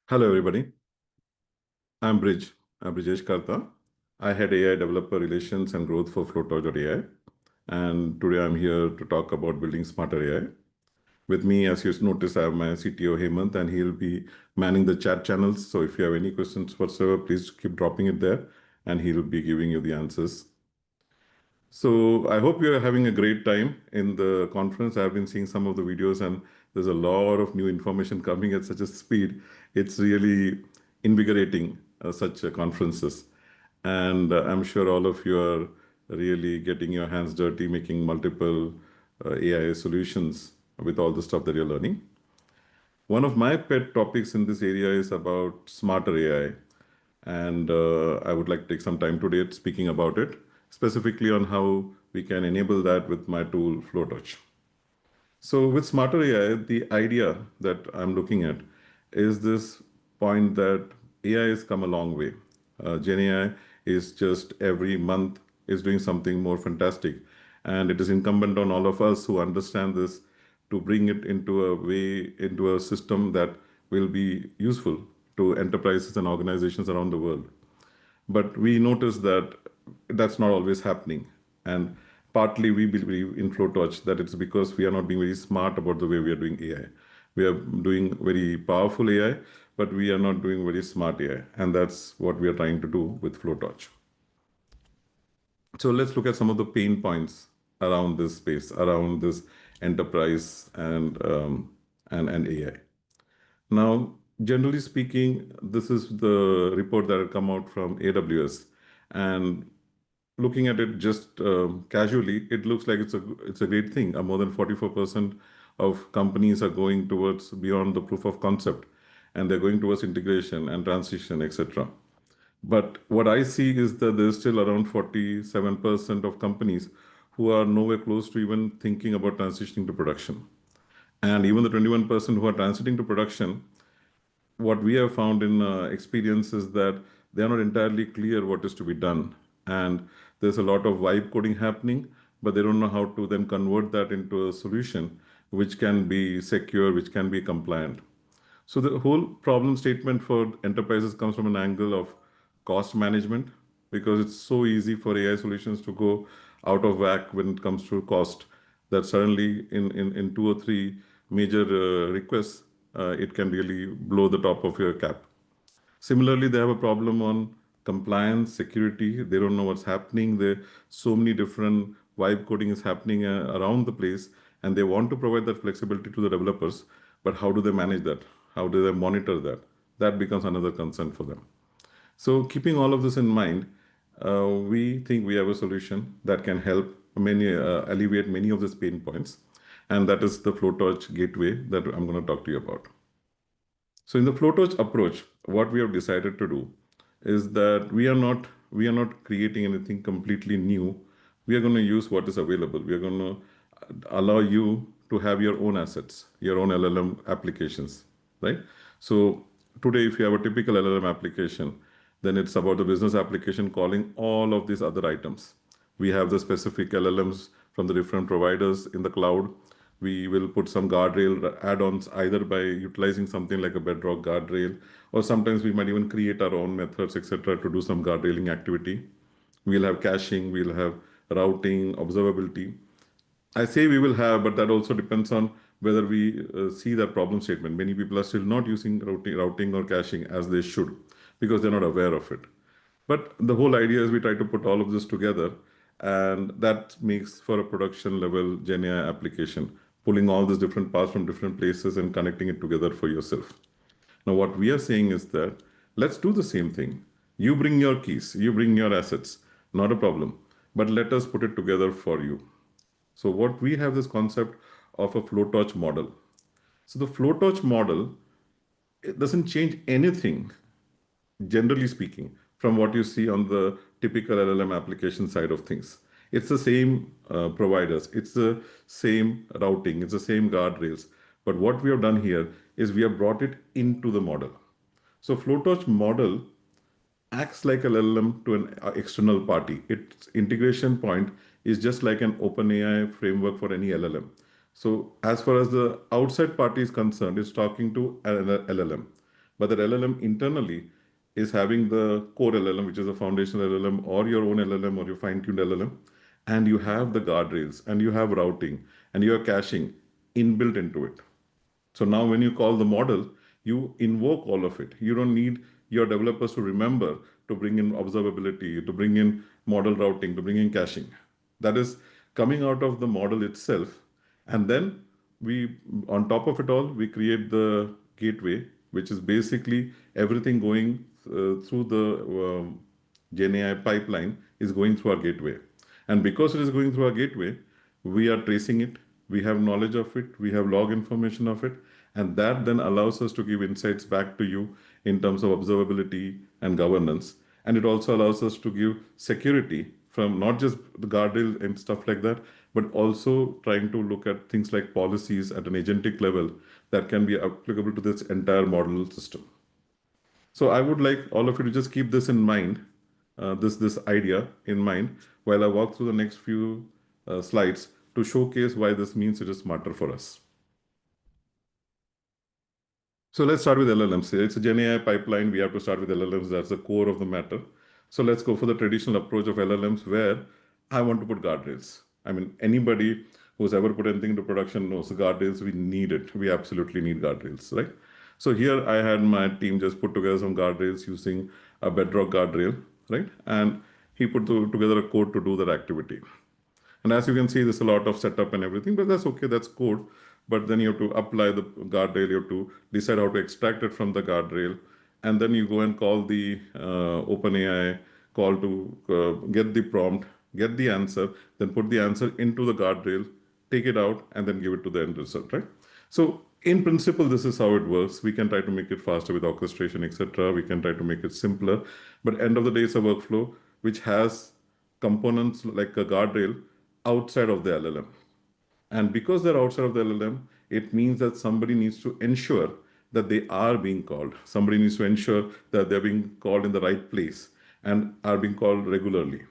Hello, everybody. I'm Brijesh Kartha. I head AI Developer Relations and Growth for Flotorch AI. And today I'm here to talk about building smarter AI. With me, as you notice, I have my CTO Hemant, and he'll be manning the chat channels. So if you have any questions whatsoever, please keep dropping it there, and he'll be giving you the answers. So I hope you're having a great time in the conference. I've been seeing some of the videos, and there's a lot of new information coming at such a speed. It's really invigorating, such conferences. And I'm sure all of you are really getting your hands dirty, making multiple AI solutions with all the stuff that you're learning. One of my pet topics in this area is about smarter AI. And I would like to take some time today speaking about it, specifically on how we can enable that with my tool, Flotorch. So with smarter AI, the idea that I'm looking at is this point that AI has come a long way. GenAI is just every month is doing something more fantastic. And it is incumbent on all of us who understand this to bring it into a way, into a system that will be useful to enterprises and organizations around the world. But we notice that that's not always happening. And partly we believe in Flowtorch that it's because we are not being very smart about the way we are doing AI. We are doing very powerful AI, but we are not doing very smart AI. And that's what we are trying to do with Flowtorch. So let's look at some of the pain points around this space, around this enterprise and AI. Now, generally speaking, this is the report that had come out from AWS, and looking at it just casually, it looks like it's a great thing. More than 44% of companies are going towards beyond the proof of concept, and they're going towards integration and transition, etc. But what I see is that there's still around 47% of companies who are nowhere close to even thinking about transitioning to production. And even the 21% who are transiting to production, what we have found in experience is that they are not entirely clear what is to be done. And there's a lot of vibe coding happening, but they don't know how to then convert that into a solution which can be secure, which can be compliant. So the whole problem statement for enterprises comes from an angle of cost management, because it's so easy for AI solutions to go out of whack when it comes to cost, that suddenly in two or three major requests, it can really blow the top of your cap. Similarly, they have a problem on compliance, security. They don't know what's happening. There so many different vibe coding is happening around the place, and they want to provide that flexibility to the developers. But how do they manage that? How do they monitor that? That becomes another concern for them. So, keeping all of this in mind, we think we have a solution that can help alleviate many of these pain points, and that is the Flotorch Gateway that I'm going to talk to you about. So in the Flowtorch approach, what we have decided to do is that we are not creating anything completely new. We are going to use what is available. We are going to allow you to have your own assets, your own LLM applications, right? So today, if you have a typical LLM application, then it's about the business application calling all of these other items. We have the specific LLMs from the different providers in the cloud. We will put some guardrail add-ons either by utilizing something like a Bedrock guardrail, or sometimes we might even create our own methods, etc., to do some guardrailing activity. We'll have caching, we'll have routing, observability. I say we will have, but that also depends on whether we see that problem statement. Many people are still not using routing or caching as they should, because they're not aware of it. But the whole idea is we try to put all of this together, and that makes for a production level GenAI application, pulling all these different parts from different places and connecting it together for yourself. Now, what we are saying is that let's do the same thing. You bring your keys, you bring your assets, not a problem, but let us put it together for you. So what we have this concept of a Flowtorch model. So the Flowtorch model, it doesn't change anything, generally speaking, from what you see on the typical LLM application side of things. It's the same providers, it's the same routing, it's the same guardrails. But what we have done here is we have brought it into the model. So Flowtorch model acts like a LLM to an external party. Its integration point is just like an OpenAI framework for any LLM. So as far as the outside party is concerned, it's talking to an LLM. but that LLM internally is having the core LLM, which is a foundational LLM, or your own LLM, or your fine-tuned LLM, and you have the guardrails, and you have routing, and you have caching inbuilt into it. So now when you call the model, you invoke all of it. You don't need your developers to remember to bring in observability, to bring in model routing, to bring in caching. That is coming out of the model itself. And then we, on top of it all, we create the gateway, which is basically everything going through the GenAI pipeline is going through our gateway. And because it is going through our gateway, we are tracing it, we have knowledge of it, we have log information of it, and that then allows us to give insights back to you in terms of observability and governance. And it also allows us to give security from not just the guardrail and stuff like that, but also trying to look at things like policies at an agentic level that can be applicable to this entire model system. So I would like all of you to just keep this in mind, this idea in mind, while I walk through the next few slides to showcase why this means it is smarter for us. So let's start with LLMs. It's a GenAI pipeline. We have to start with LLMs. That's the core of the matter. So let's go for the traditional approach of LLMs where I want to put guardrails. I mean, anybody who's ever put anything into production knows the guardrails, we need it. We absolutely need guardrails, right? So here I had my team just put together some guardrails using a Bedrock guardrail, right? And he put together a code to do that activity. And as you can see, there's a lot of setup and everything, but that's okay, that's code. But then you have to apply the guardrail, you have to decide how to extract it from the guardrail. And then you go and call the OpenAI call to get the prompt, get the answer, then put the answer into the guardrail, take it out, and then give it to the end result, right? So in principle, this is how it works. We can try to make it faster with orchestration, etc. We can try to make it simpler. But end of the day, it's a workflow which has components like a guardrail outside of the LLM. And because they're outside of the LLM, it means that somebody needs to ensure that they are being called. Somebody needs to ensure that they're being called in the right place and are being called regularly.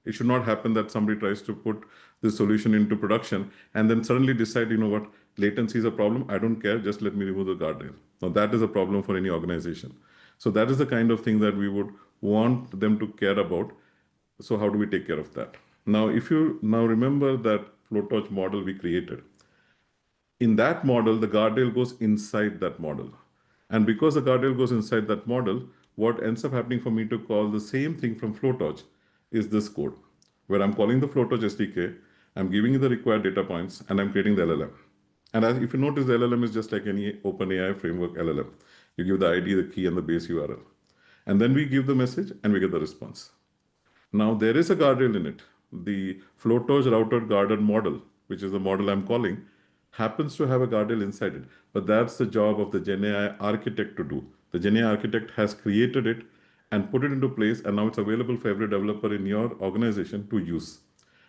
It should not happen that somebody tries to put the solution into production and then suddenly decide, you know what, latency is a problem. I don't care. Just let me remove the guardrail. Now that is a problem for any organization. So that is the kind of thing that we would want them to care about. So how do we take care of that? Now, if you now remember that Flotorch model we created, in that model, the guardrail goes inside that model. And because the guardrail goes inside that model, what ends up happening for me to call the same thing from Flotorch is this code, where I'm calling the Flotorch SDK, I'm giving it the required data points, and I'm creating the LLM. And if you notice, the LLM is just like any OpenAI framework LLM. You give the ID, the key, and the base URL. And then we give the message, and we get the response. Now there is a guardrail in it. The Flotorch routed guarded model, which is the model I'm calling, happens to have a guardrail inside it. But that's the job of the GenAI architect to do. The GenAI architect has created it and put it into place, and now it's available for every developer in your organization to use.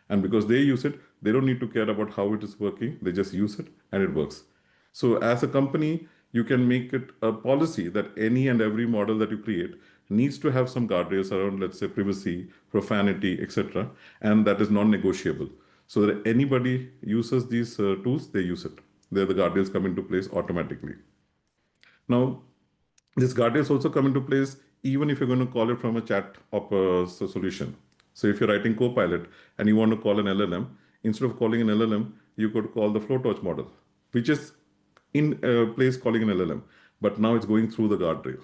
And because they use it, they don't need to care about how it is working. They just use it and it works. So as a company, you can make it a policy that any and every model that you create needs to have some guardrails around, let's say, privacy, profanity, etc. And that is non-negotiable. So that anybody uses these tools, they use it. There the guardrails come into place automatically. Now, this guardrails also come into place even if you're going to call it from a chat solution. So if you're writing Copilot and you want to call an LLM, instead of calling an LLM, you could call the Flotorch model, which is in place calling an LLM, but now it's going through the guardrail.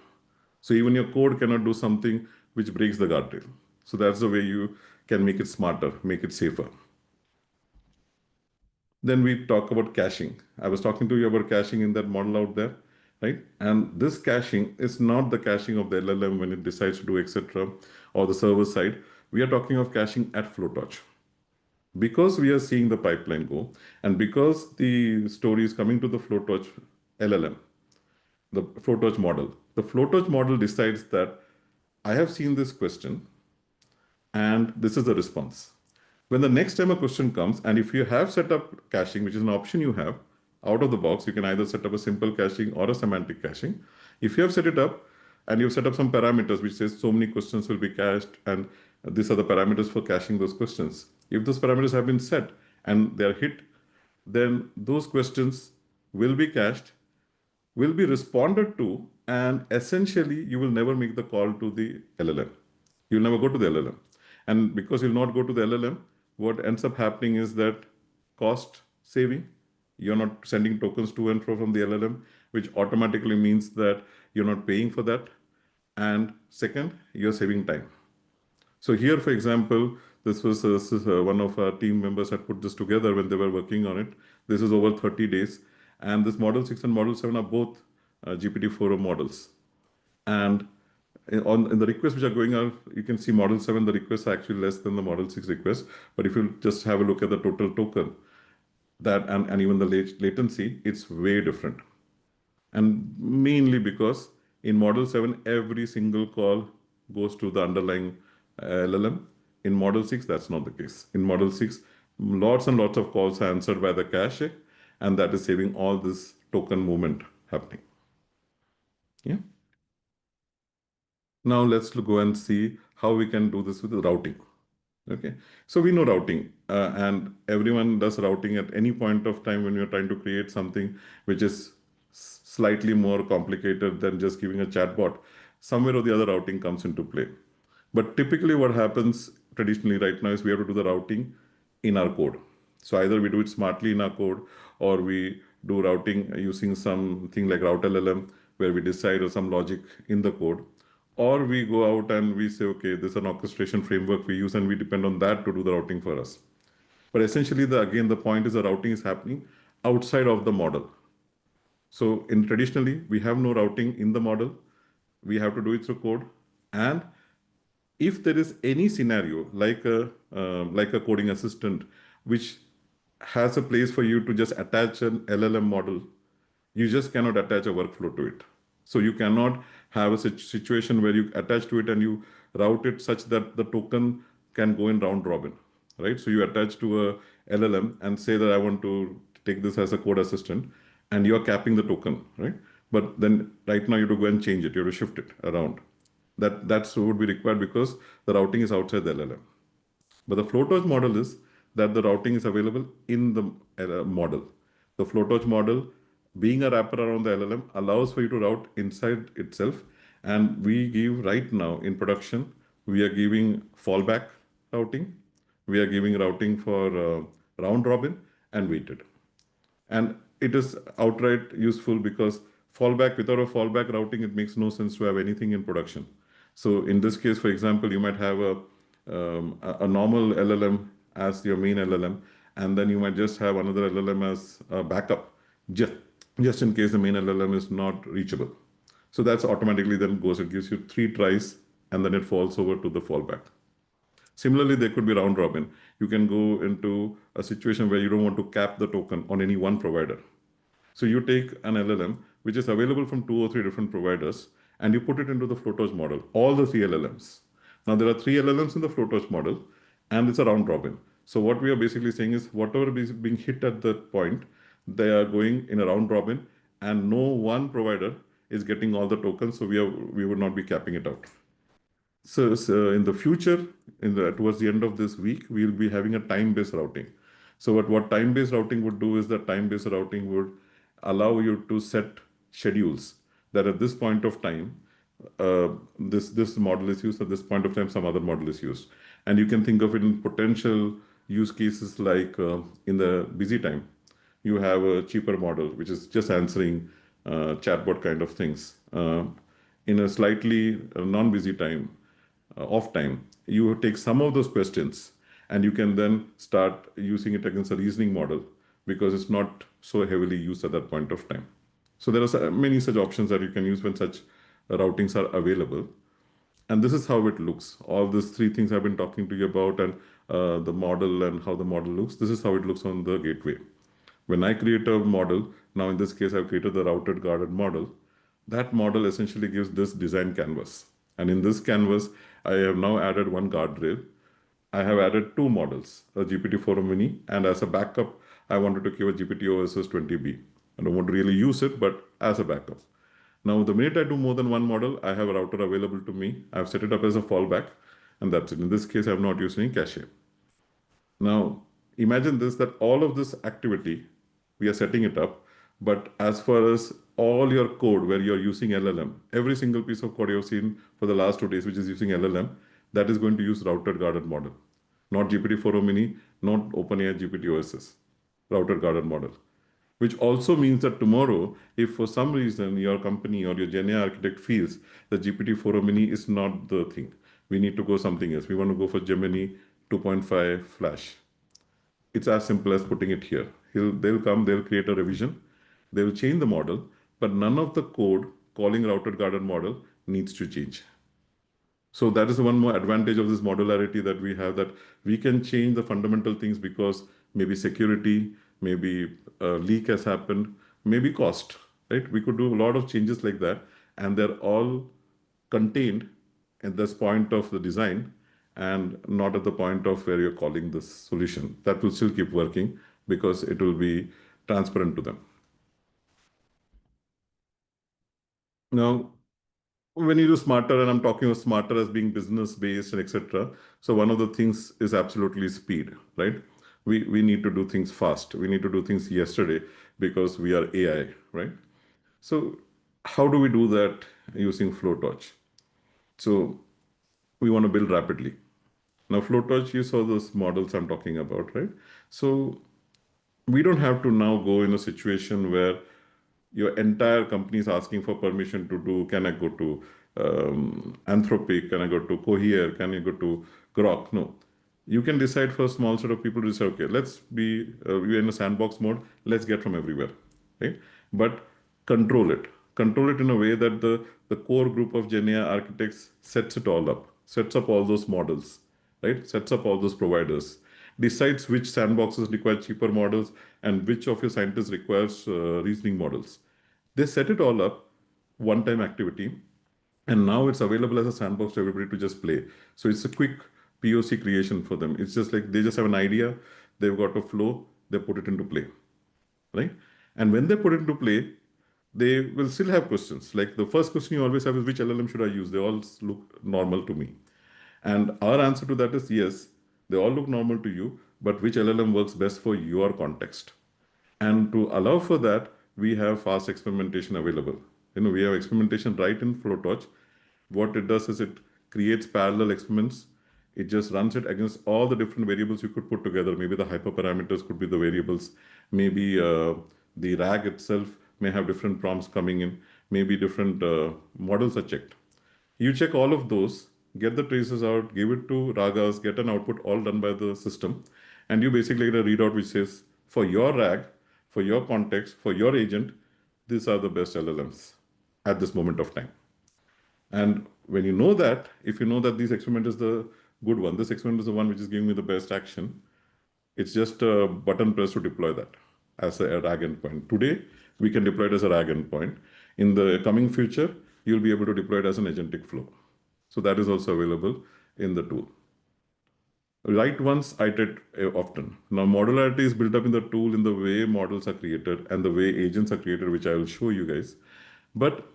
So even your code cannot do something which breaks the guardrail. So that's the way you can make it smarter, make it safer. Then we talk about caching. I was talking to you about caching in that model out there, right? And this caching is not the caching of the LLM when it decides to do etc. or the server side. We are talking of caching at Flotorch. Because we are seeing the pipeline go, and because the story is coming to the Flotorch LLM, the Flotorch model decides that I have seen this question and this is the response. When the next time a question comes, and if you have set up caching, which is an option you have out of the box, you can either set up a simple caching or a semantic caching. If you have set it up and you've set up some parameters which says so many questions will be cached and these are the parameters for caching those questions. If those parameters have been set and they are hit, then those questions will be cached will be responded to, and essentially you will never make the call to the LLM. You'll never go to the LLM. And because you'll not go to the LLM, what ends up happening is that cost saving, you're not sending tokens to and fro from the LLM, which automatically means that you're not paying for that. And second, you're saving time. So here, for example, this was one of our team members had put this together when they were working on it. This is over 30 days. And this Model 6 and Model 7 are both GPT-4 models. And in the requests which are going out, you can see Model 7, the requests are actually less than the Model 6 requests. But if you just have a look at the total token, that and even the latency, it's way different. And mainly because in Model 7, every single call goes to the underlying LLM. In Model 6, that's not the case. In Model 6, lots and lots of calls are answered by the cache, and that is saving all this token movement happening. Yeah. Now let's go and see how we can do this with the routing. Okay, so we know routing, and everyone does routing at any point of time when you're trying to create something which is slightly more complicated than just giving a chatbot. Somewhere or the other, routing comes into play. But typically, what happens traditionally right now is we have to do the routing in our code. So either we do it smartly in our code, or we do routing using something like Route LLM, where we decide or some logic in the code, or we go out and we say, okay, this is an orchestration framework we use, and we depend on that to do the routing for us. But essentially, again, the point is the routing is happening outside of the model. So traditionally, we have no routing in the model. We have to do it through code. And if there is any scenario like a coding assistant, which has a place for you to just attach an LLM model, you just cannot attach a workflow to it. So you cannot have a situation where you attach to it and you route it such that the token can go in round robin, right? So you attach to a LLM and say that I want to take this as a code assistant, and you're capping the token, right? But then right now you have to go and change it. You have to shift it around. That's would be required because the routing is outside the LLM. But the Flotorch model is that the routing is available in the model. The Flotorch model, being a wrapper around the LLM, allows for you to route inside itself. And we give right now in production, we are giving fallback routing. We are giving routing for round robin and weighted. And it is outright useful because without a fallback routing, it makes no sense to have anything in production. So in this case, for example, you might have a normal LLM as your main LLM, and then you might just have another LLM as a backup, just, just in case the main LLM is not reachable. So that's automatically then goes, it gives you 3 tries, and then it falls over to the fallback. Similarly, there could be round robin. You can go into a situation where you don't want to cap the token on any one provider. So you take an LLM, which is available from 2 or 3 different providers, and you put it into the Flotorch model, all the 3 LLMs. Now, there are 3 LLMs in the Flotorch model, and it's a round robin. So what we are basically saying is whatever is being hit at that point, they are going in a round robin, and no one provider is getting all the tokens, so we would not be capping it out. So in the future, towards the end of this week, we will be having a time-based routing. So what time-based routing would do is that time-based routing would allow you to set schedules that at this point of time, this model is used, at this point of time, some other model is used. And you can think of it in potential use cases like in the busy time, you have a cheaper model, which is just answering chatbot kind of things. In a slightly non-busy time, off time, you take some of those questions and you can then start using it against a reasoning model because it's not so heavily used at that point of time. So there are many such options that you can use when such routings are available. And this is how it looks. All these 3 things I've been talking to you about, and the model and how the model looks, this is how it looks on the gateway. When I create a model, now in this case, I've created the routed guarded model. That model essentially gives this design canvas. And in this canvas, I have now added one guardrail. I have added 2 models, a GPT-4 mini, and as a backup, I wanted to give a GPT-OSS 20B. I don't want to really use it, but as a backup. Now, the minute I do more than one model, I have a router available to me. I've set it up as a fallback, and that's it. In this case, I have not used any cache. Now, imagine this, that all of this activity, we are setting it up, but as far as all your code where you're using LLM, every single piece of code you've seen for the last 2 days, which is using LLM, that is going to use routed guarded model, not GPT-4o mini, not OpenAI GPT OSS, routed guarded model. Which also means that tomorrow, if for some reason your company or your GenAI architect feels that GPT-4o mini is not the thing, we need to go something else. We want to go for Gemini 2.5 Flash. It's as simple as putting it here. They'll come, they'll create a revision, they'll change the model, but none of the code calling routed guarded model needs to change. So that is one more advantage of this modularity that we have, that we can change the fundamental things because maybe security, maybe a leak has happened, maybe cost, right? We could do a lot of changes like that, and they're all contained at this point of the design and not at the point of where you're calling this solution. That will still keep working because it will be transparent to them. Now, when you do smarter, and I'm talking of smarter as being business based and etc. So one of the things is absolutely speed, right? We need to do things fast. We need to do things yesterday because we are AI, right? So how do we do that using Flotorch? So we want to build rapidly. Now Flotorch, you saw those models I'm talking about, right? So we don't have to now go in a situation where your entire company is asking for permission to do, can I go to Anthropic, can I go to Cohere, can I go to Grok? No. You can decide for a small set of people to say, okay, let's be, we're in a sandbox mode, let's get from everywhere, right? But control it. Control it in a way that the core group of GenAI architects sets it all up, sets up all those models, right? Sets up all those providers, decides which sandboxes require cheaper models and which of your scientists requires reasoning models. They set it all up, one-time activity, and now it's available as a sandbox to everybody to just play. So it's a quick POC creation for them. It's just like they just have an idea, they've got a flow, they put it into play, right? And when they put it into play, they will still have questions. Like the first question you always have is, which LLM should I use? They all look normal to me. And our answer to that is yes, they all look normal to you, but which LLM works best for your context? And to allow for that, we have fast experimentation available. We have experimentation right in Flotorch. What it does is it creates parallel experiments. It just runs it against all the different variables you could put together. Maybe the hyperparameters could be the variables. Maybe the RAG itself may have different prompts coming in. Maybe different models are checked. You check all of those, get the traces out, give it to Ragas, get an output all done by the system, and you basically get a readout which says, for your RAG, for your context, for your agent, these are the best LLMs at this moment of time. And when you know that, if you know that this experiment is the good one, this experiment is the one which is giving me the best action, it's just a button press to deploy that as a RAG endpoint. Today, we can deploy it as a RAG endpoint. In the coming future, you'll be able to deploy it as an agentic flow. So that is also available in the tool. Write once, iterate often. Now, modularity is built up in the tool in the way models are created and the way agents are created, which I will show you guys. But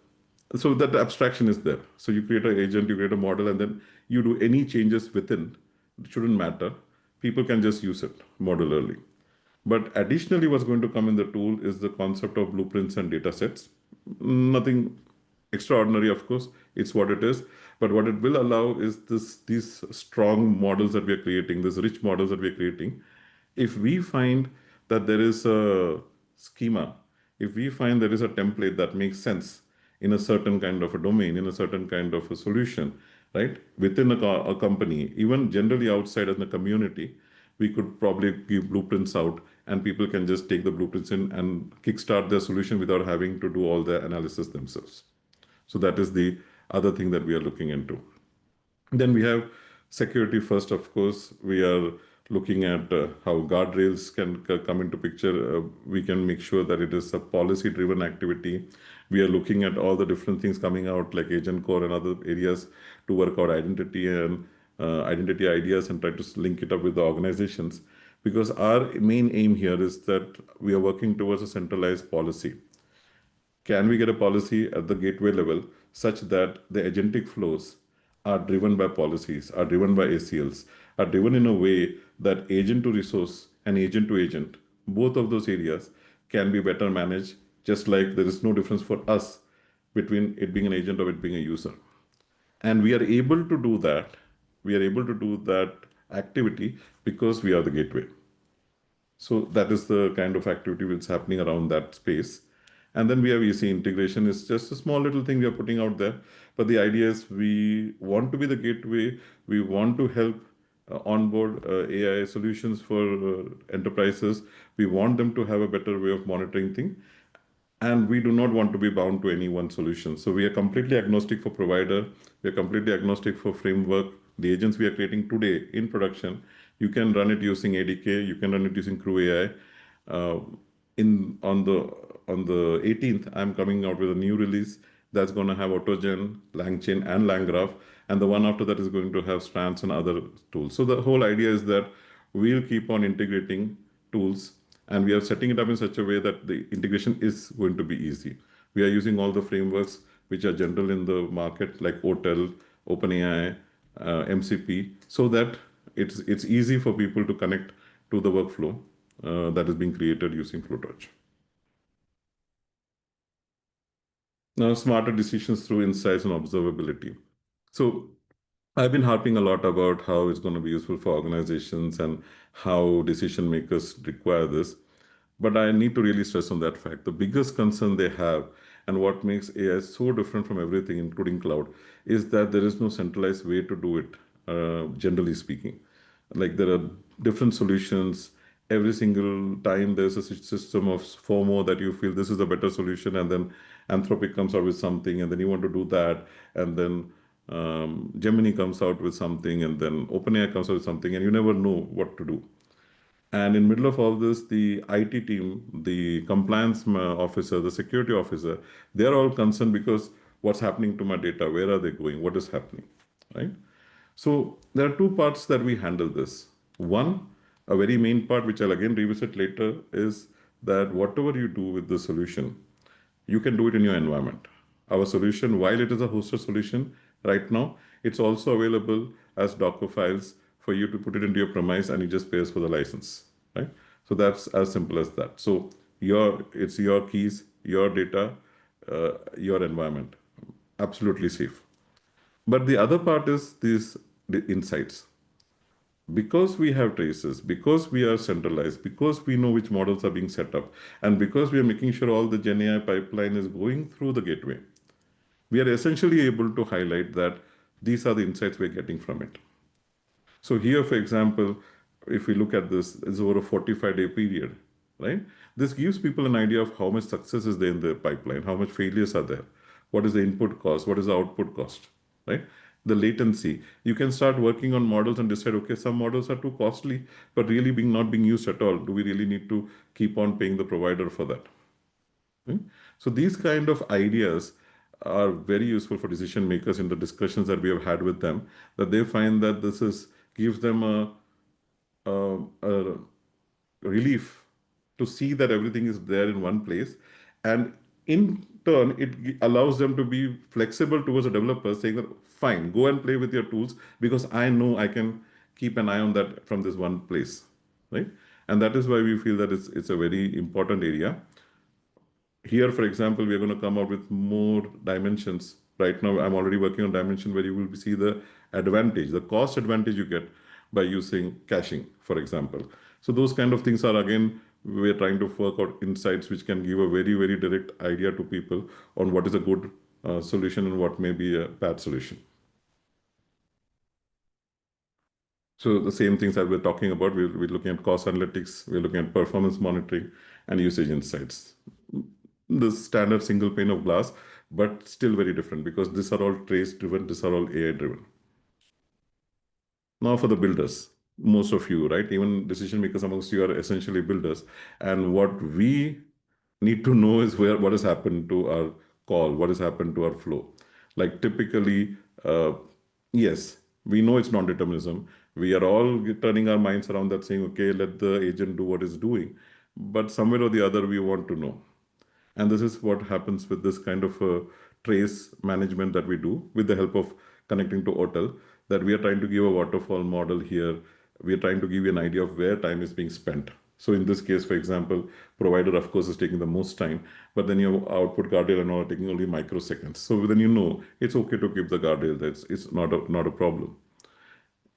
so that the abstraction is there. So you create an agent, you create a model, and then you do any changes within. It shouldn't matter. People can just use it modularly. But additionally, what's going to come in the tool is the concept of blueprints and data sets. Nothing extraordinary, of course. It's what it is. But what it will allow is these strong models that we are creating, these rich models that we are creating. If we find that there is a schema, if we find there is a template that makes sense in a certain kind of a domain, in a certain kind of a solution, right, within a company, even generally outside as a community, we could probably give blueprints out and people can just take the blueprints in and kickstart their solution without having to do all the analysis themselves. So that is the other thing that we are looking into. Then we have security first, of course. We are looking at how guardrails can come into picture. We can make sure that it is a policy-driven activity. We are looking at all the different things coming out like Agent Core and other areas to work out identity and identity ideas and try to link it up with the organizations. Because our main aim here is that we are working towards a centralized policy. Can we get a policy at the gateway level such that the agentic flows are driven by policies, are driven by ACLs, are driven in a way that agent to resource and agent to agent, both of those areas can be better managed just like there is no difference for us between it being an agent or it being a user. And we are able to do that. We are able to do that activity because we are the gateway. So that is the kind of activity which is happening around that space. And then we have EC integration. It's just a small little thing we are putting out there. But the idea is we want to be the gateway. We want to help onboard AI solutions for enterprises. We want them to have a better way of monitoring things. And we do not want to be bound to any one solution. So we are completely agnostic for provider. We are completely agnostic for framework. The agents we are creating today in production, you can run it using ADK. You can run it using Crew AI. In on the 18th, I'm coming out with a new release that's going to have AutoGen, LangChain, and LangGraph, and the one after that is going to have strands and other tools. So the whole idea is that we'll keep on integrating tools, and we are setting it up in such a way that the integration is going to be easy. We are using all the frameworks which are general in the market, like OTel, OpenAI, MCP, so that it's easy for people to connect to the workflow that is being created using Flotorch. Now, smarter decisions through insights and observability. So I've been harping a lot about how it's going to be useful for organizations and how decision makers require this. But I need to really stress on that fact. The biggest concern they have, and what makes AI so different from everything, including cloud, is that there is no centralized way to do it, generally speaking. Like there are different solutions. Every single time there's a system of FOMO that you feel this is a better solution, and then Anthropic comes out with something, and then you want to do that, and then Gemini comes out with something, and then OpenAI comes out with something, and you never know what to do. And in middle of all this, the IT team, the compliance officer, the security officer, they're all concerned because what's happening to my data? Where are they going? What is happening, right? So there are two parts that we handle this. One, a very main part, which I'll again revisit later, is that whatever you do with the solution, you can do it in your environment. Our solution, while it is a hosted solution right now, it's also available as Docker files for you to put it into your premise, and you just pay us for the license, right? So that's as simple as that. So it's your keys, your data, your environment, absolutely safe. But the other part is the insights. Because we have traces, because we are centralized, because we know which models are being set up, and because we are making sure all the GenAI pipeline is going through the gateway, we are essentially able to highlight that these are the insights we're getting from it. So here, for example, if we look at this, it's over a 45-day period, right? This gives people an idea of how much success is there in the pipeline, how much failures are there, what is the input cost, what is the output cost, right? The latency. You can start working on models and decide, okay, some models are too costly, but really not being used at all. Do we really need to keep on paying the provider for that? Right? So these kind of ideas are very useful for decision makers in the discussions that we have had with them, that they find that this gives them a relief to see that everything is there in one place, and in turn it allows them to be flexible towards a developer, saying that fine, go and play with your tools because I know I can keep an eye on that from this one place, right? And that is why we feel that it's a very important area. Here, for example, we are going to come out with more dimensions. Right now, I'm already working on dimension where you will see the advantage, the cost advantage you get by using caching, for example. So those kind of things are, again, we're trying to work out insights which can give a very, very direct idea to people on what is a good solution and what may be a bad solution. So the same things that we're talking about, we're looking at cost analytics, we're looking at performance monitoring and usage insights. The standard single pane of glass, but still very different because these are all trace driven, these are all AI driven. Now for the builders, most of you, right? Even decision makers amongst you are essentially builders. And what we need to know is what has happened to our call, what has happened to our flow. Like typically, yes, we know it's non-determinism. We are all turning our minds around that saying, okay, let the agent do what it's doing. But somewhere or the other, we want to know. And this is what happens with this kind of trace management that we do with the help of connecting to Hotel, that we are trying to give a waterfall model here. We are trying to give you an idea of where time is being spent. So in this case, for example, provider, of course, is taking the most time, but then your output guardrail and all are taking only microseconds. So then it's okay to keep the guardrail. It's not a problem.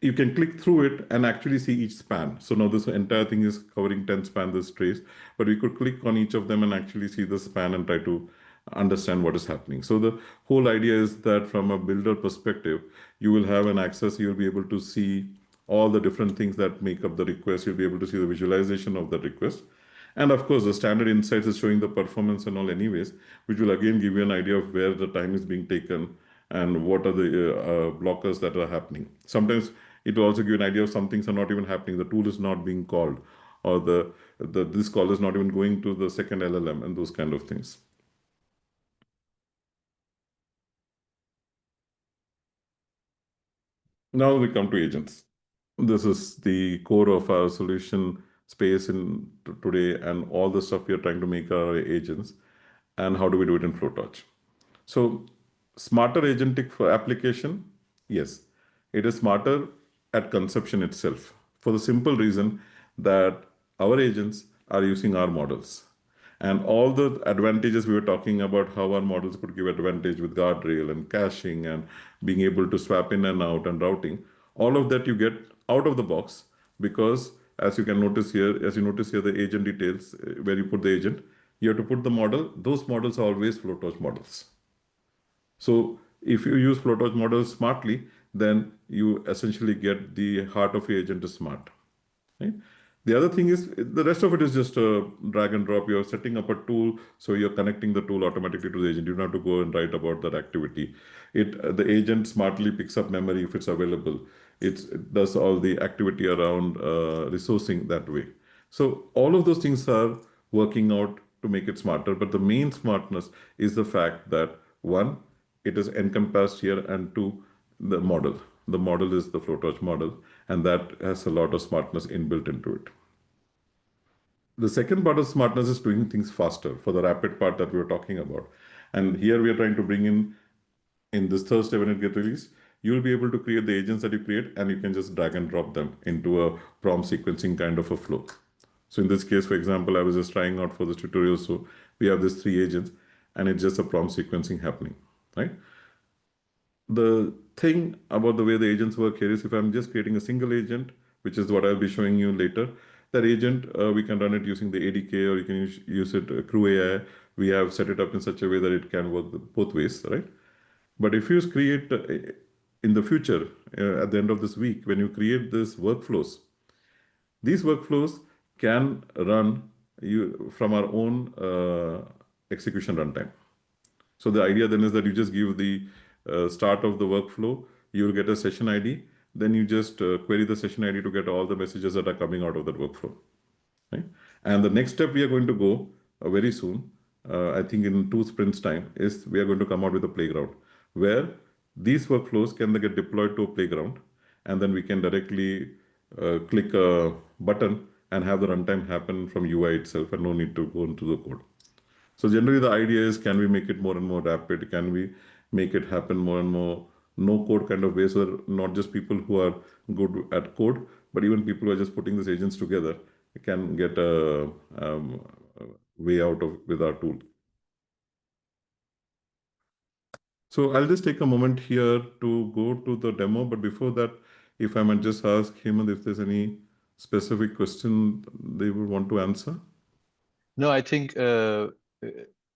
You can click through it and actually see each span. So now this entire thing is covering 10 span, this trace, but we could click on each of them and actually see the span and try to understand what is happening. So the whole idea is that from a builder perspective, you will have an access, you'll be able to see all the different things that make up the request. You'll be able to see the visualization of the request. And of course, the standard insights is showing the performance and all anyways, which will again give you an idea of where the time is being taken and what are the blockers that are happening. Sometimes it will also give an idea of some things are not even happening. The tool is not being called, or this call is not even going to the second LLM, and those kind of things. Now we come to agents. This is the core of our solution space in today, and all the stuff we are trying to make our agents. And how do we do it in Flotorch? So, smarter agentic for application, yes, it is smarter at conception itself, for the simple reason that our agents are using our models. And all the advantages we were talking about, how our models could give advantage with guardrail and caching and being able to swap in and out and routing, all of that you get out of the box, because as you notice here, the agent details, where you put the agent, you have to put the model. Those models are always Flotorch models. So if you use Flotorch models smartly, then you essentially get the heart of your agent is smart. Right? The other thing is the rest of it is just a drag and drop. You're setting up a tool, so you're connecting the tool automatically to the agent. You don't have to go and write about that activity. The agent smartly picks up memory if it's available. It does all the activity around resourcing that way. So all of those things are working out to make it smarter. But the main smartness is the fact that one, it is encompassed here, and two, the model. The model is the Flotorch model, and that has a lot of smartness inbuilt into it. The second part of smartness is doing things faster, for the rapid part that we were talking about. And here we are trying to bring in this Thursday when it gets released, you'll be able to create the agents that you create, and you can just drag and drop them into a prompt sequencing kind of a flow. So in this case, for example, I was just trying out for this tutorial. So we have these 3 agents, and it's just a prompt sequencing happening, right? The thing about the way the agents work here is, if I'm just creating a single agent, which is what I'll be showing you later, that agent, we can run it using the ADK, or you can use it Crew AI. We have set it up in such a way that it can work both ways, right? But if you create in the future, at the end of this week, when you create these workflows can run from our own execution runtime. So the idea then is that you just give the start of the workflow, you'll get a session ID, then you just query the session ID to get all the messages that are coming out of that workflow. Right? And the next step we are going to go very soon, I think in 2 sprints time, is we are going to come out with a playground where these workflows can get deployed to a playground, and then we can directly click a button and have the runtime happen from UI itself, and no need to go into the code. So generally the idea is, can we make it more and more rapid? Can we make it happen more and more no code kind of ways, so that not just people who are good at code, but even people who are just putting these agents together can get a way out of with our tool. So I'll just take a moment here to go to the demo. But before that, if I might just ask Hemant if there's any specific question they would want to answer. No, I think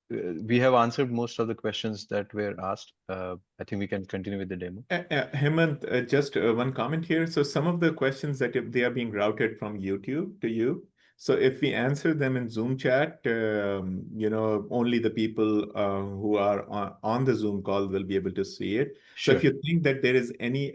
we have answered most of the questions that were asked. I think we can continue with the demo. Hemant, just one comment here. So some of the questions that they are being routed from YouTube to you. So if we answer them in Zoom chat, only the people who are on the Zoom call will be able to see it. Sure. So if you think that there is any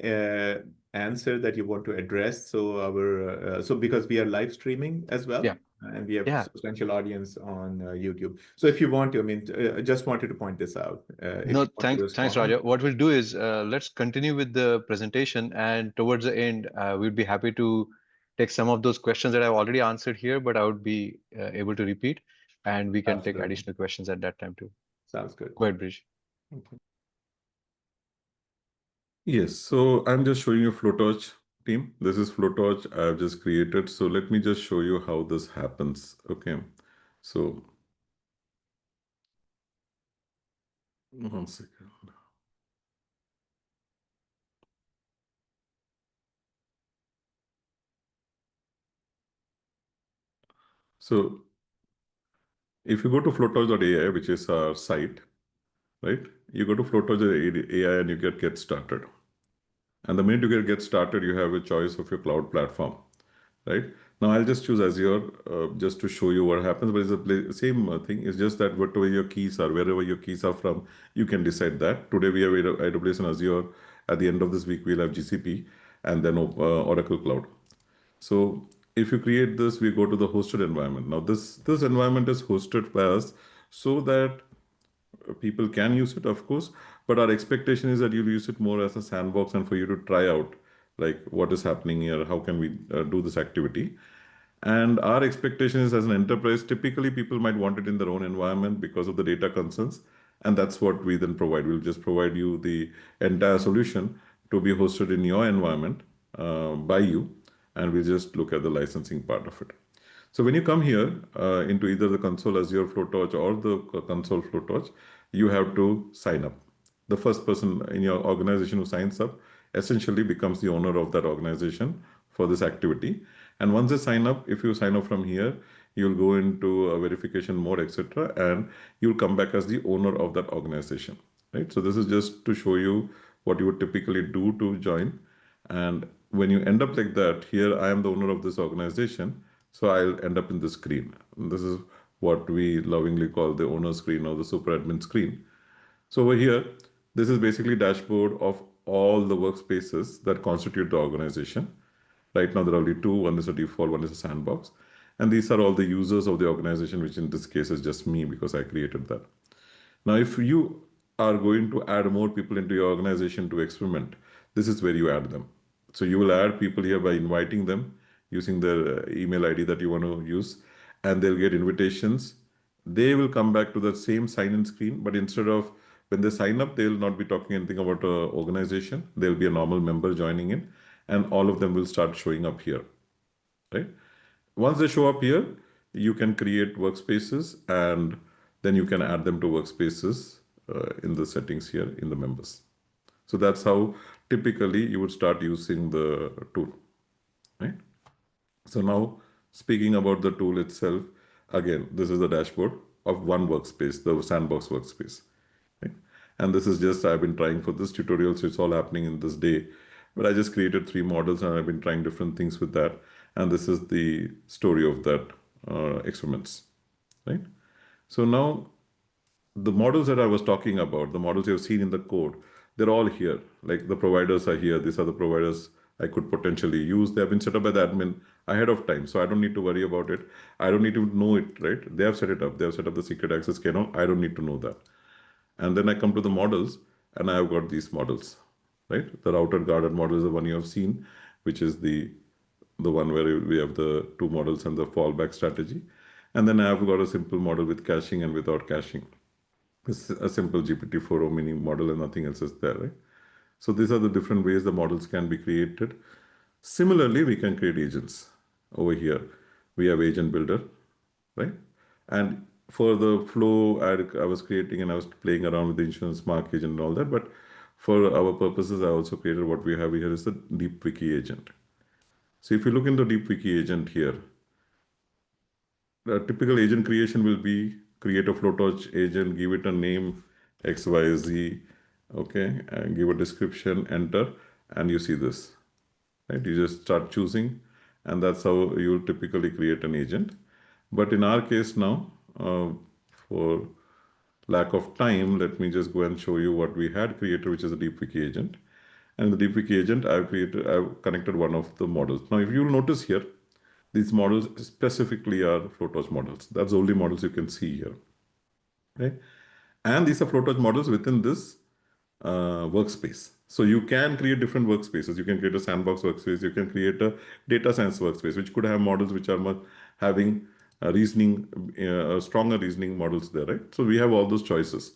answer that you want to address, so because we are live streaming as well. Yeah. And we have a substantial audience on YouTube. So if you want to, I just wanted to point this out. No, thanks, Raja. What we'll do is let's continue with the presentation, and towards the end, we'd be happy to take some of those questions that I've already answered here, but I would be able to repeat, and we can take additional questions at that time too. Sounds good. Go ahead, Brijesh. Yes, so I'm just showing you Flotorch team, this is Flotorch I've just created. So let me just show you how this happens. Okay. So one second. So if you go to flotorch.ai, which is our site, right? You go to flotorch.ai and you get started. And the minute you get started, you have a choice of your cloud platform, right? Now I'll just choose Azure just to show you what happens, but it's the same thing. It's just that whatever your keys are, wherever your keys are from, you can decide that. Today we have AWS and Azure. At the end of this week, we'll have GCP and then Oracle Cloud. So if you create this, we go to the hosted environment. Now this environment is hosted by us so that people can use it, of course, but our expectation is that you'll use it more as a sandbox and for you to try out like what is happening here, how can we do this activity. And our expectation is as an enterprise, typically people might want it in their own environment because of the data concerns. And that's what we then provide. We'll just provide you the entire solution to be hosted in your environment by you. And we'll just look at the licensing part of it. So when you come here into either the console Azure Flotorch or the console Flotorch, you have to sign up. The first person in your organization who signs up essentially becomes the owner of that organization for this activity. And once they sign up, if you sign up from here, you'll go into a verification mode, etc., and you'll come back as the owner of that organization, right? So this is just to show you what you would typically do to join. And when you end up like that, here I am the owner of this organization, so I'll end up in the screen. And this is what we lovingly call the owner screen or the super admin screen. So over here, this is basically dashboard of all the workspaces that constitute the organization. Right now there are only two. One is a default, one is a sandbox. And these are all the users of the organization, which in this case is just me because I created that. Now, if you are going to add more people into your organization to experiment, this is where you add them. So you will add people here by inviting them using their email ID that you want to use, and they'll get invitations. They will come back to the same sign-in screen, but instead of when they sign up, they'll not be talking anything about a organization. There'll be a normal member joining in, and all of them will start showing up here, right? Once they show up here, you can create workspaces and then you can add them to workspaces in the settings here in the members. So that's how typically you would start using the tool, right? So now speaking about the tool itself, again, this is the dashboard of one workspace, the sandbox workspace, right? And this is just, I've been trying for this tutorial, so it's all happening in this day. But I just created 3 models and I've been trying different things with that. And this is the story of that experiments, right? So now the models that I was talking about, the models you've seen in the code, they're all here. Like the providers are here. These are the providers I could potentially use. They have been set up by the admin ahead of time. So I don't need to worry about it. I don't need to know it, right? They have set it up. They have set up the secret access kernel. I don't need to know that. And then I come to the models and I have got these models, right? The router guarded model is the one you have seen, which is the one where we have the 2 models and the fallback strategy. And then I have got a simple model with caching and without caching. It's a simple GPT-4o mini model and nothing else is there, right? So these are the different ways the models can be created. Similarly, we can create agents. Over here, we have agent builder, right? And for the flow, I was creating and I was playing around with the insurance mark agent and all that. But for our purposes, I also created what we have here is the deep wiki agent. So if you look into deep wiki agent here, the typical agent creation will be create a Flotorch agent, give it a name XYZ, okay, and give a description, enter, and you see this, right? You just start choosing, and that's how you typically create an agent. But in our case now, for lack of time, let me just go and show you what we had created, which is a deep wiki agent. And in the deep wiki agent, I've connected one of the models. Now, if you'll notice here, these models specifically are Flotorch models. That's the only models you can see here, right? And these are Flotorch models within this workspace. So you can create different workspaces. You can create a sandbox workspace. You can create a data science workspace, which could have models which are having reasoning, stronger reasoning models there, right? So we have all those choices.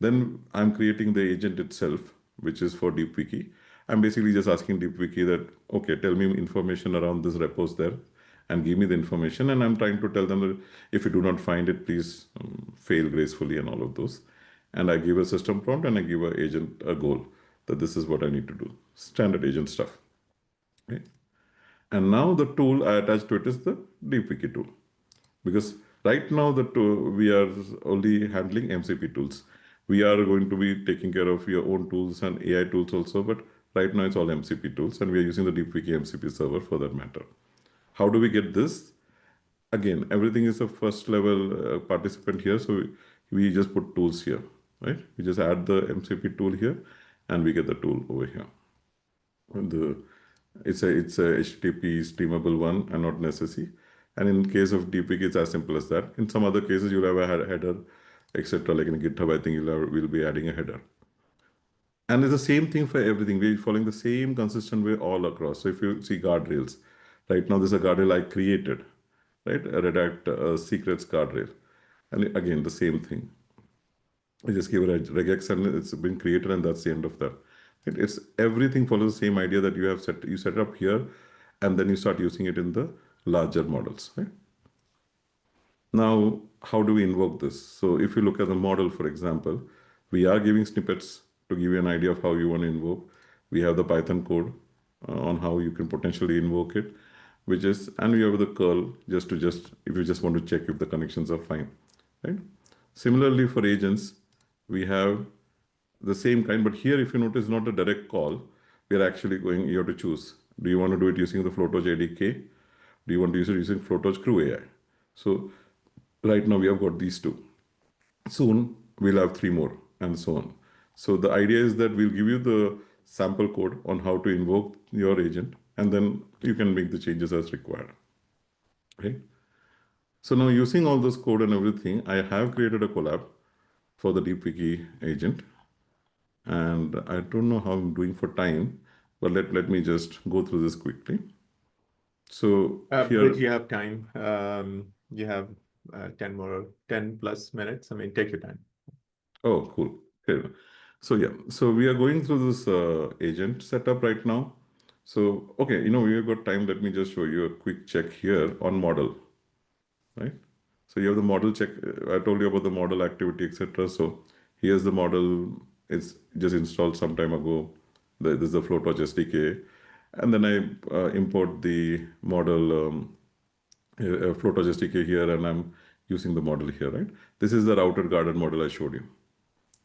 Then I'm creating the agent itself, which is for DeepWiki. I'm basically just asking DeepWiki that, okay, tell me information around this repos there and give me the information. And I'm trying to tell them that if you do not find it, please fail gracefully and all of those. And I give a system prompt and I give an agent a goal that this is what I need to do. Standard agent stuff. Okay? And now the tool I attach to it is the DeepWiki tool. Because right now we are only handling MCP tools. We are going to be taking care of your own tools and AI tools also, but right now it's all MCP tools, and we are using the DeepWiki MCP server for that matter. How do we get this? Again, everything is a first level participant here, so we just put tools here, right? We just add the MCP tool here, and we get the tool over here. It's a HTTP streamable one and not necessary. And in case of DeepWiki, it's as simple as that. In some other cases, you'll have a header, etc. Like in GitHub, I think we'll be adding a header. And it's the same thing for everything. We're following the same consistent way all across. So if you see guardrails, right now there's a guardrail I created, right? A redact secrets guardrail. And again, the same thing. I just gave it a regex and it's been created, and that's the end of that. It's everything follows the same idea that you set it up here, and then you start using it in the larger models. Right? Now, how do we invoke this? So if you look at the model, for example, we are giving snippets to give you an idea of how you want to invoke. We have the Python code on how you can potentially invoke it, and we have the curl if you just want to check if the connections are fine. Right? Similarly, for agents, we have the same kind, but here, if you notice, not a direct call. We are actually you have to choose. Do you want to do it using the Flotorch ADK? Do you want to use it using Flotorch Crew AI? So right now we have got these two. Soon we'll have 3 more and so on. So the idea is that we'll give you the sample code on how to invoke your agent, and then you can make the changes as required. Right? So now using all this code and everything, I have created a collab for the DeepWiki agent. And I don't know how I'm doing for time, but let me just go through this quickly. So here, Bridge, you have time. You have 10 plus minutes. I mean, take your time. oh, cool. Here. So yeah, so we are going through this agent setup right now. So, okay, we've got time. Let me just show you a quick check here on model, right? So you have the model check. I told you about the model activity, etc. So here's the model. It's just installed some time ago. This is the Flotorch SDK. And then I import the model Flotorch SDK here, and I'm using the model here, right? This is the routed guarded model I showed you.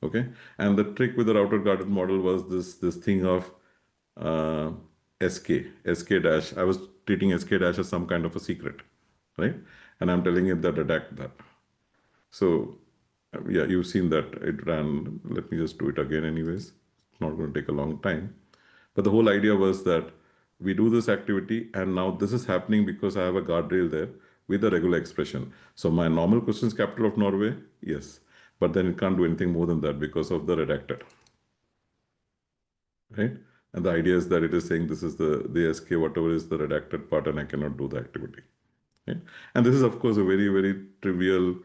Okay. And the trick with the routed guarded model was this thing of uh, SK dash. I was treating SK dash as some kind of a secret, right? And I'm telling it that redact that. So yeah, you've seen that it ran. Let me just do it again anyways. It's not going to take a long time. But the whole idea was that we do this activity, and now this is happening because I have a guardrail there with a regular expression. So my normal question is capital of Norway, yes. But then it can't do anything more than that because of the redacted. Right? And the idea is that it is saying this is the SK, whatever is the redacted part, and I cannot do the activity. Right? And this is, of course, a very, very trivial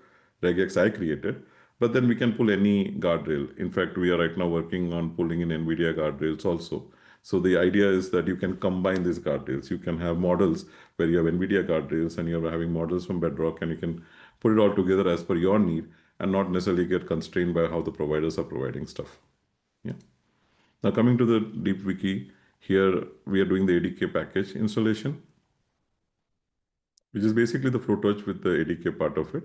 regex I created, but then we can pull any guardrail. In fact, we are right now working on pulling in NVIDIA guardrails also. So the idea is that you can combine these guardrails. You can have models where you have NVIDIA guardrails and you're having models from Bedrock, and you can put it all together as per your need and not necessarily get constrained by how the providers are providing stuff. Yeah. Now coming to the DeepWiki, here we are doing the ADK package installation, which is basically the Flotorch with the ADK part of it.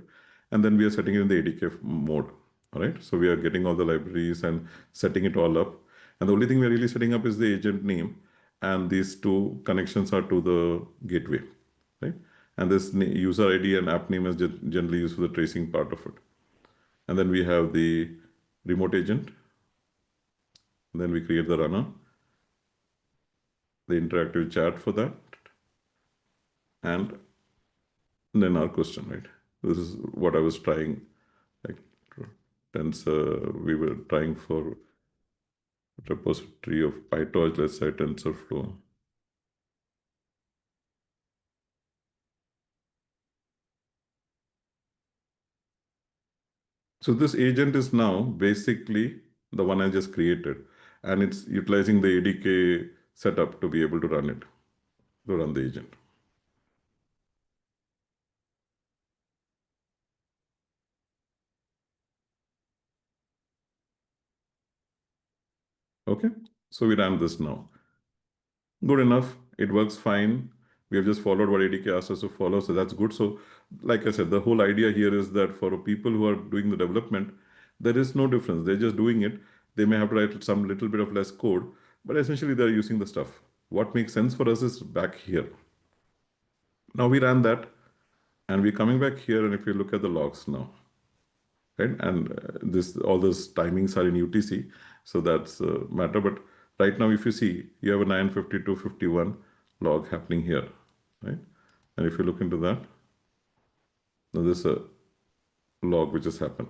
And then we are setting it in the ADK mode. All right. So we are getting all the libraries and setting it all up. And the only thing we're really setting up is the agent name. And these two connections are to the gateway. Right. And this user ID and app name is generally used for the tracing part of it. And then we have the remote agent. And then we create the runner, the interactive chat for that. And then our question, right? This is what I was trying, like we were trying for repository of PyTorch, let's say TensorFlow. So this agent is now basically the one I just created, and it's utilizing the ADK setup to be able to run it, to run the agent. Okay, so we ran this now. Good enough. It works fine. We have just followed what ADK asked us to follow, so that's good. So, like I said, the whole idea here is that for people who are doing the development, there is no difference. They're just doing it. They may have to write some little bit of less code, but essentially they're using the stuff. What makes sense for us is back here. Now we ran that, and we're coming back here, and if you look at the logs now, right, and this all those timings are in UTC, so that's matter. But right now, if you see, you have a 9:52:51 log happening here, right? And if you look into that, now there's a log which has happened,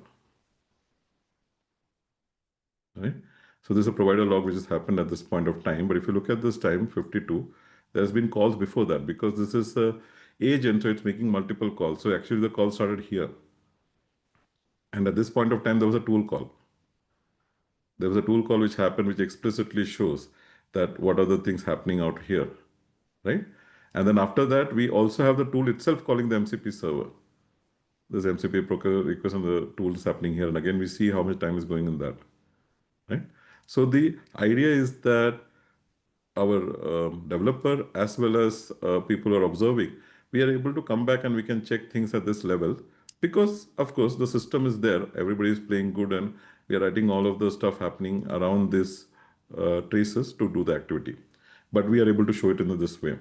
right? So there's a provider log which has happened at this point of time. But if you look at this time, 52, there's been calls before that because this is a agent, so it's making multiple calls. So actually, the call started here, and at this point of time, there was a tool call. There was a tool call which happened, which explicitly shows that what are the things happening out here, right? And then after that, we also have the tool itself calling the MCP server. There's MCP procure request and the tool is happening here. And again, we see how much time is going in that, right? So the idea is that our developer as well as people who are observing, we are able to come back and we can check things at this level because, of course, the system is there. Everybody is playing good and we are writing all of the stuff happening around this traces to do the activity. But we are able to show it in this way,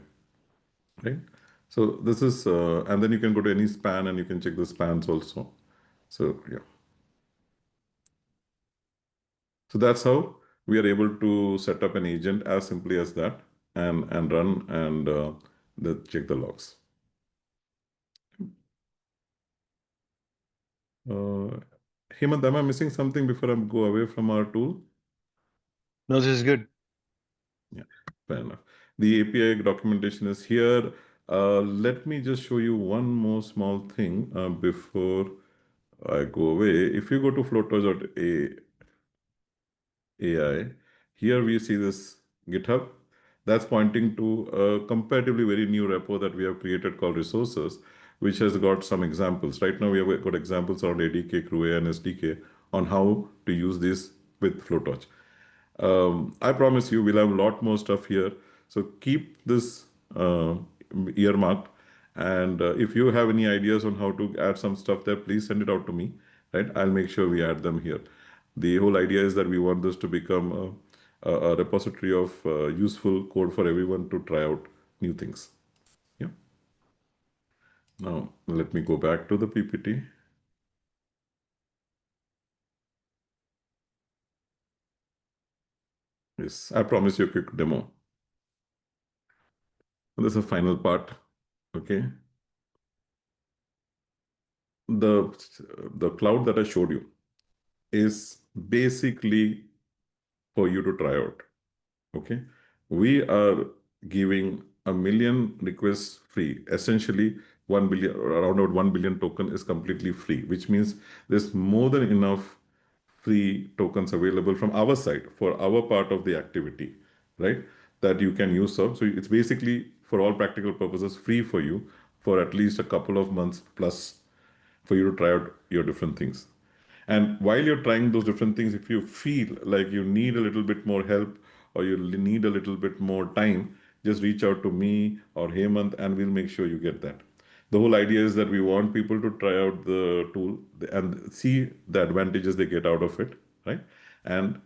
right? So this is, and then you can go to any span and you can check the spans also. So yeah. So that's how we are able to set up an agent as simply as that and run and check the logs. Hemant, am I missing something before I go away from our tool? No, this is good. Yeah, fair enough. The API documentation is here. Let me just show you one more small thing before I go away. If you go to Flotorch AI, here we see this GitHub. That's pointing to a comparatively very new repo that we have created called resources, which has got some examples. Right now, we have got examples around ADK, CRUA, and SDK on how to use this with Flotorch. I promise you, we'll have a lot more stuff here. So keep this earmarked. And if you have any ideas on how to add some stuff there, please send it out to me. Right? I'll make sure we add them here. The whole idea is that we want this to become a repository of useful code for everyone to try out new things. Yeah. Now, let me go back to the PPT. Yes, I promise you a quick demo. This is the final part. Okay. The cloud that I showed you is basically for you to try out. Okay. We are giving 1 million requests free. Essentially, 1 billion, around about 1 billion token is completely free, which means there's more than enough free tokens available from our side for our part of the activity, right? That you can use. So it's basically, for all practical purposes, free for you for at least a couple of months plus for you to try out your different things. And while you're trying those different things, if you feel like you need a little bit more help or you need a little bit more time, just reach out to me or Hemant and we'll make sure you get that. The whole idea is that we want people to try out the tool and see the advantages they get out of it, right? And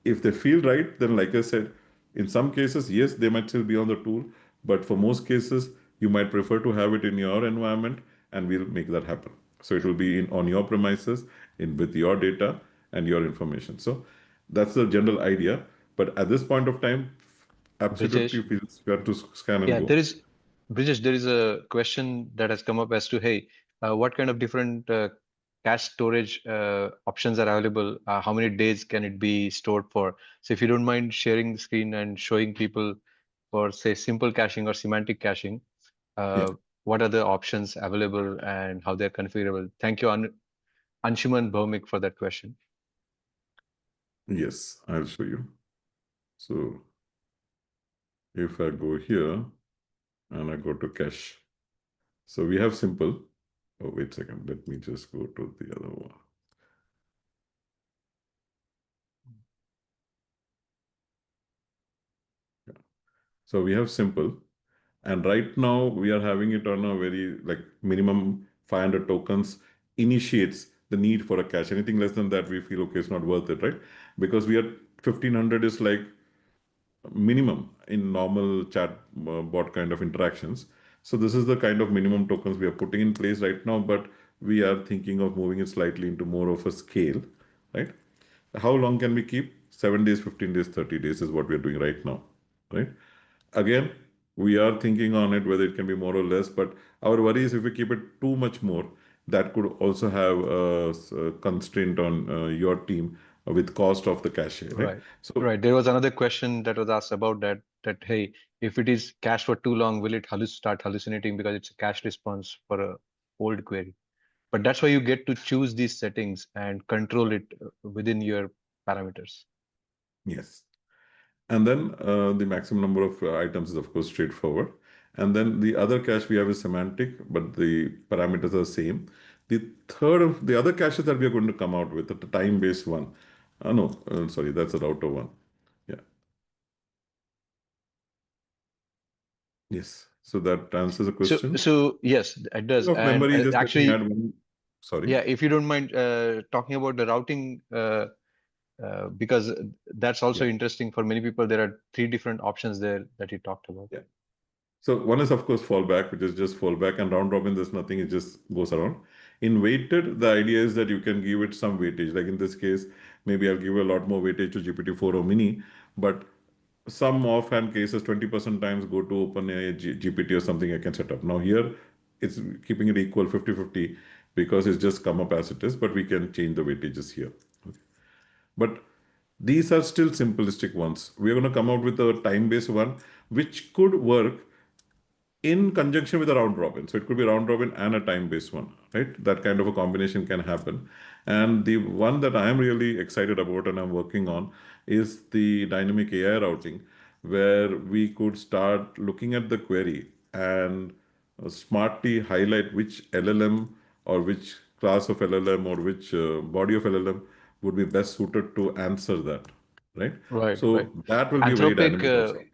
if they feel right, then like I said, in some cases, yes, they might still be on the tool, but for most cases, you might prefer to have it in your environment and we'll make that happen. So it will be on your premises, with your data and your information. So that's the general idea. But at this point of time, Brijesh, absolutely feels fair to scan and yeah, go. Brijesh, there is a question that has come up as to, hey, what kind of different cache storage options are available? How many days can it be stored for? So if you don't mind sharing the screen and showing people for, say, simple caching or semantic caching, Yeah. what are the options available and how they're configurable? Thank you, Anshuman Bhaumik, for that question. Yes, I'll show you. So if I go here and I go to cache, so we have simple. Oh, wait a second. Let me just go to the other one. Yeah. So we have simple. And right now we are having it on a very like minimum 500 tokens initiates the need for a cache. Anything less than that, we feel, okay, it's not worth it, right? Because we are 1500 is like minimum in normal chat bot kind of interactions. So this is the kind of minimum tokens we are putting in place right now, but we are thinking of moving it slightly into more of a scale, right? How long can we keep? 7 days, 15 days, 30 days is what we are doing right now, right? Again, we are thinking on it whether it can be more or less, but our worry is if we keep it too much more, that could also have a constraint on your team with cost of the cache, right? Right. So Right. There was another question that was asked about that hey, if it is cached for too long, will it start hallucinating because it's a cache response for a old query? But that's why you get to choose these settings and control it within your parameters. yes. And then the maximum number of items is of course straightforward. And then the other cache we have is semantic, but the parameters are same. The other caches that we are going to come out with, the time-based one. No, sorry, that's a router one. Yeah. Yes. So that answers the question. So yes, it does. Of And memory, just let me add actually, one. Sorry. yeah, if you don't mind talking about the routing, because that's also Yeah. interesting for many people. There are three different options there that you talked about. Yeah. So one is of course fallback, which is just fallback, and round robin, there's nothing, it just goes around. In weighted, the idea is that you can give it some weightage. Like in this case, maybe I'll give a lot more weightage to GPT-4 or Mini, but some offhand cases, 20% times go to OpenAI GPT or something I can set up. Now here, it's keeping it equal 50-50 because it's just come up as it is, but we can change the weightages here. Okay. But these are still simplistic ones. We're going to come out with a time-based one, which could work in conjunction with a round robin. So it could be round robin and a time-based one, right? That kind of a combination can happen. And the one that I am really excited about and I'm working on is the dynamic AI routing, where we could start looking at the query and smartly highlight which LLM or which class of LLM or which body of LLM would be best suited to answer that, right? Right, right. So that will be very Anthropic dynamic also.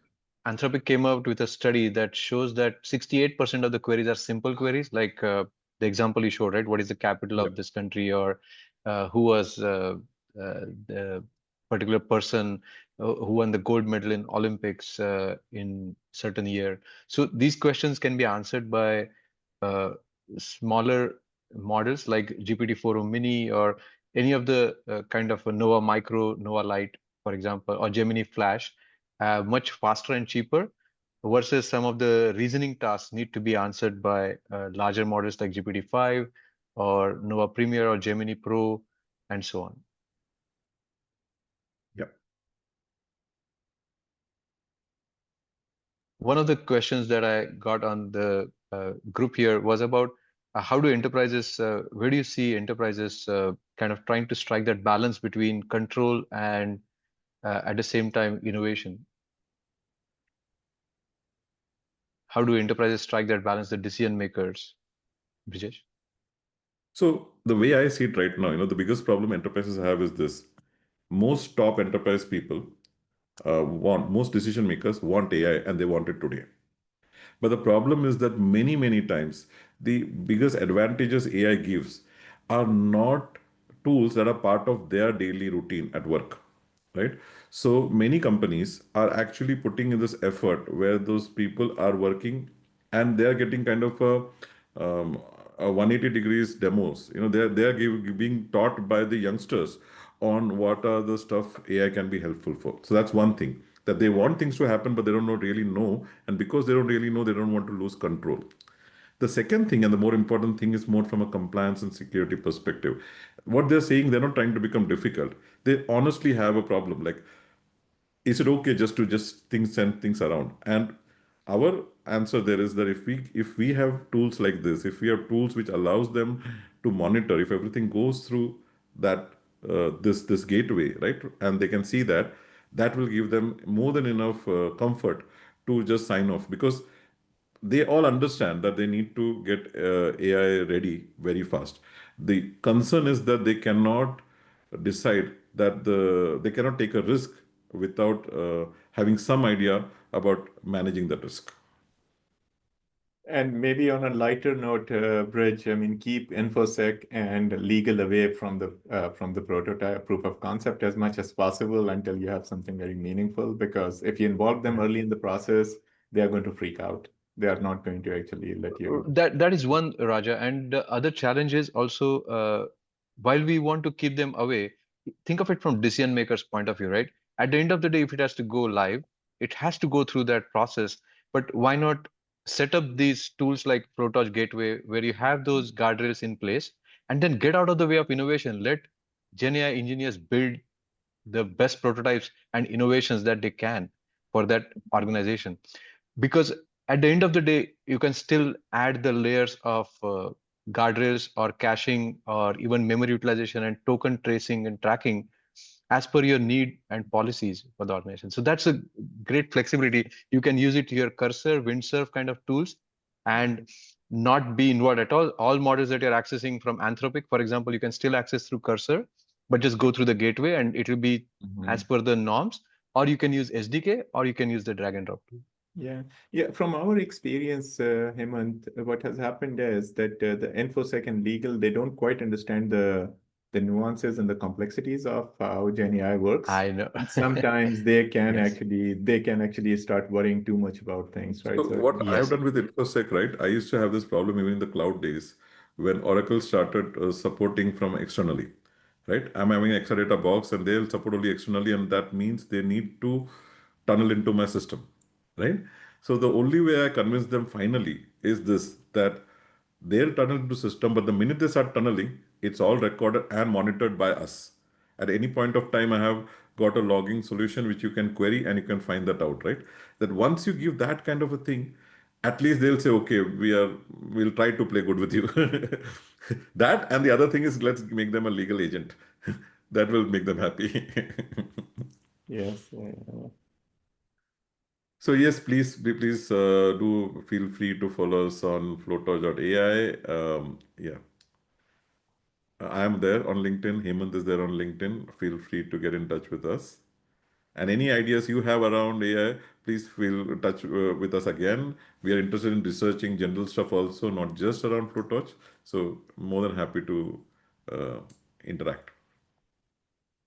Anthropic came out with a study that shows that 68% of the queries are simple queries, like the example you showed, right? What is the capital Yeah. of this country, or who was the particular person who won the gold medal in Olympics in certain year. So these questions can be answered by uh, smaller models like GPT-4 or Mini or any of the kind of a Nova Micro, Nova Lite, for example, or Gemini Flash, much faster and cheaper versus some of the reasoning tasks need to be answered by larger models like GPT-5 or Nova Premier or Gemini Pro and so on. Yeah. One of the questions that I got on the group here was about how do enterprises, where do you see enterprises kind of trying to strike that balance between control and at the same time innovation? How do enterprises strike that balance, the decision makers, Brijesh? So the way I see it right now, the biggest problem enterprises have is this. Most top enterprise people most decision makers want AI and they want it today. But the problem is that many times the biggest advantages AI gives are not tools that are part of their daily routine at work, right? So many companies are actually putting in this effort where those people are working and they are getting kind of a 180 degrees demos. They're being taught by the youngsters on what are the stuff AI can be helpful for. So that's one thing that they want things to happen, but they don't really know. And because they don't really know, they don't want to lose control. The second thing, and the more important thing, is more from a compliance and security perspective. What they're saying, they're not trying to become difficult. They honestly have a problem. Like, is it okay just to just send things around? And our answer there is that if we have tools like this, if we have tools which allows them to monitor if everything goes through that this gateway, right? And they can see that that will give them more than enough comfort to just sign off, because they all understand that they need to get AI ready very fast. The concern is that they cannot decide that they cannot take a risk without having some idea about managing that risk. And maybe on a lighter note, Bridge, I mean, keep InfoSec and legal away from the prototype proof of concept as much as possible until you have something very meaningful. Because if you involve them early in the process, they are going to freak out. They are not going to actually let you. That is one, Raja, and the other challenge is also while we want to keep them away, think of it from decision makers' point of view, right? At the end of the day, if it has to go live, it has to go through that process. But why not set up these tools like Flotorch Gateway, where you have those guardrails in place, and then get out of the way of innovation? Let GenAI engineers build the best prototypes and innovations that they can for that organization, because at the end of the day you can still add the layers of guardrails or caching or even memory utilization and token tracing and tracking as per your need and policies for the organization. So that's a great flexibility. You can use it to your cursor windsurf kind of tools and not be involved at all models that you're accessing from Anthropic, for example, you can still access through cursor, but just go through the gateway and it will be as per the norms, or you can use SDK, or you can use the drag and drop tool. Yeah, yeah. From our experience, Hemant, what has happened is that the InfoSec and legal, they don't quite understand the nuances and the complexities of how GenAI works. I know. And sometimes they can Yes. actually start worrying too much about things, right? So So what I have Yes. done with InfoSec, right? I used to have this problem even in the cloud days when Oracle started supporting from externally, right? I'm having an Exadata box and they'll support only externally, and that means they need to tunnel into my system, right? So the only way I convince them finally is this, that they'll tunnel into system, but the minute they start tunneling, it's all recorded and monitored by us. At any point of time, I have got a logging solution which you can query and you can find that out, right? That once you give that kind of a thing, at least they'll say, okay, we'll try to play good with you. That, and the other thing is, let's make them a legal agent. That will make them happy. yes, So yes, please do feel free to follow us on flotorch.ai. Yeah, I am there on LinkedIn. Hemant is there on LinkedIn. Feel free to get in touch with us. And any ideas you have around AI, please feel in touch with us again. We are interested in researching general stuff also, not just around Flotorch. So more than happy to interact.